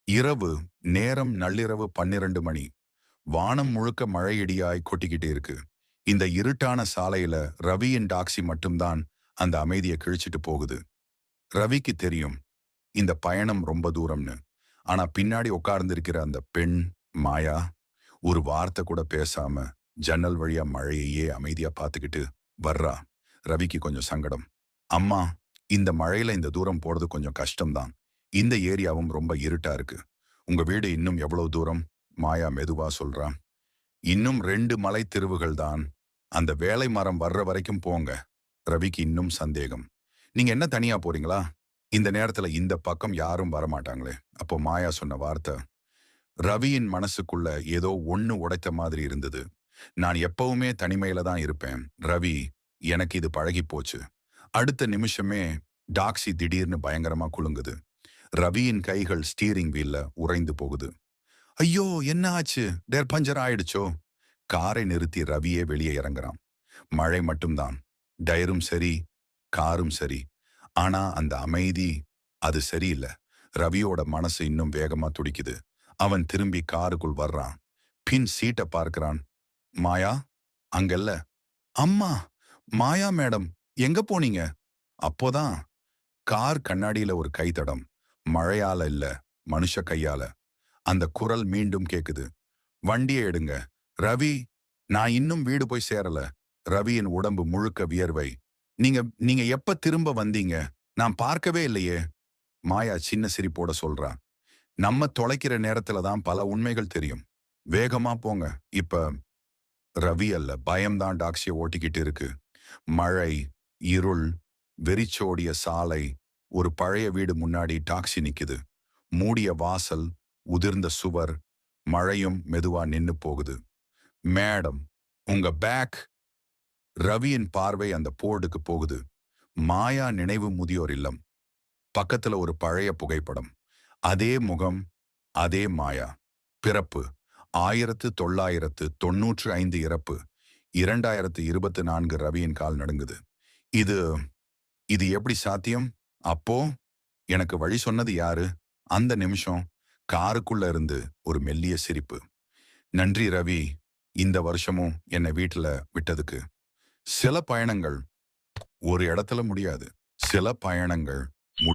இரவு நேரம் நள்ளிரவு 12 மணி. வானம் முழுக்க மழை இடியாய் கொட்டிக்கிட்டே இருக்கு. இந்த இருட்டான சாலையில ரவியின் டாக்ஸி மட்டும்தான் அந்த அமைதியை கிழிச்சிட்டு போகுது. ரவிக்கு தெரியும் இந்த பயணம் ரொம்ப தூரம்னு. ஆனா பின்னாடி உட்கார்ந்திருக்கிற அந்த பெண் மாயா ஒரு வார்த்தை கூட பேசாம ஜன்னல் வழியா மழையையே அமைதியா பார்த்துக்கிட்டு வர்றா. ரவிக்கு கொஞ்சம் சங்கடம். அம்மா, இந்த மழையில இந்த தூரம் போறது கொஞ்சம் கஷ்டம்தான். இந்த ஏரியாவும் ரொம்ப இருட்டா இருக்கு. உங்க வீடு இன்னும் எவ்வளவு தூரம்? மாயா மெதுவா சொல்றா. இன்னும் 2 மலை தெருவுகள் தான். அந்த வேலை மரம் வர்ற வரைக்கும் போங்க. ரவிக்கு இன்னும் சந்தேகம். நீங்க என்ன தனியா போறீங்களா? இந்த நேரத்துல இந்த பக்கம் யாரும் வரமாட்டாங்களே. அப்போ மாயா சொன்ன வார்த்தை ரவியின் மனசுக்குள்ள ஏதோ ஒண்ணு உடைத்த மாதிரி இருந்தது. நான் எப்பவுமே தனிமையில தான் இருப்பேன் ரவி. எனக்கு இது பழகி போச்சு. அடுத்த நிமிஷமே டாக்ஸி திடீர்னு பயங்கரமா குலுங்குது. ரவியின் கைகள் ஸ்டீரிங் வீல்ல உறைந்து போகுது. ஐயோ, என்ன ஆச்சு? டேர் பஞ்சர் ஆயிடுச்சோ? காரை நிறுத்தி ரவியே வெளியே இறங்குறான். மழை மட்டும்தான். டயரும் சரி, காரும் சரி. ஆனா அந்த அமைதி, அது சரியில்லை. ரவியோட மனசு இன்னும் வேகமா துடிக்குது. அவன் திரும்பி காருக்குள் வர்றான். பின் சீட்டை பார்க்கிறான். மாயா அங்கல்ல. அம்மா! மாயா மேடம், எங்க போனீங்க? அப்போதான் கார் கண்ணாடியில ஒரு கைத்தடம். மழையால இல்ல, மனுஷ கையால. அந்த குரல் மீண்டும் கேக்குது. வண்டியை எடுங்க ரவி. நான் இன்னும் வீடு போய் சேரல. ரவியின் உடம்பு முழுக்க வியர்வை. நீங்க நீங்க எப்ப திரும்ப வந்தீங்க? நான் பார்க்கவே இல்லையே. மாயா சின்ன சிரிப்போட சொல்றா. நம்ம தொலைக்கிற நேரத்துல தான் பல உண்மைகள் தெரியும். வேகமா போங்க. இப்ப ரவி அல்ல, பயம்தான் டாக்ஸியை ஓட்டிக்கிட்டு இருக்கு. மழை, இருள், வெறிச்சோடிய சாலை. ஒரு பழைய வீடு முன்னாடி டாக்ஸி நிக்குது. மூடிய வாசல், உதிர்ந்த சுவர். மழையும் மெதுவா நின்னு போகுது. மேடம், உங்க பேக். ரவியின் பார்வை அந்த போர்டுக்கு போகுது. மாயா நினைவு முதியோர் இல்லம். பக்கத்துல ஒரு பழைய புகைப்படம். அதே முகம், அதே மாயா. பிறப்பு 1995, இறப்பு 2024. ரவியின் கால் நடுங்குது. இது இது எப்படி சாத்தியம்? அப்போ எனக்கு வழி சொன்னது யாரு? அந்த நிமிஷம் காருக்குள்ள இருந்து ஒரு மெல்லிய சிரிப்பு. நன்றி ரவி, இந்த வருஷமும் என்னை வீட்டுல விட்டதுக்கு. சில பயணங்கள் ஒரு இடத்துல முடியாது. சில பயணங்கள்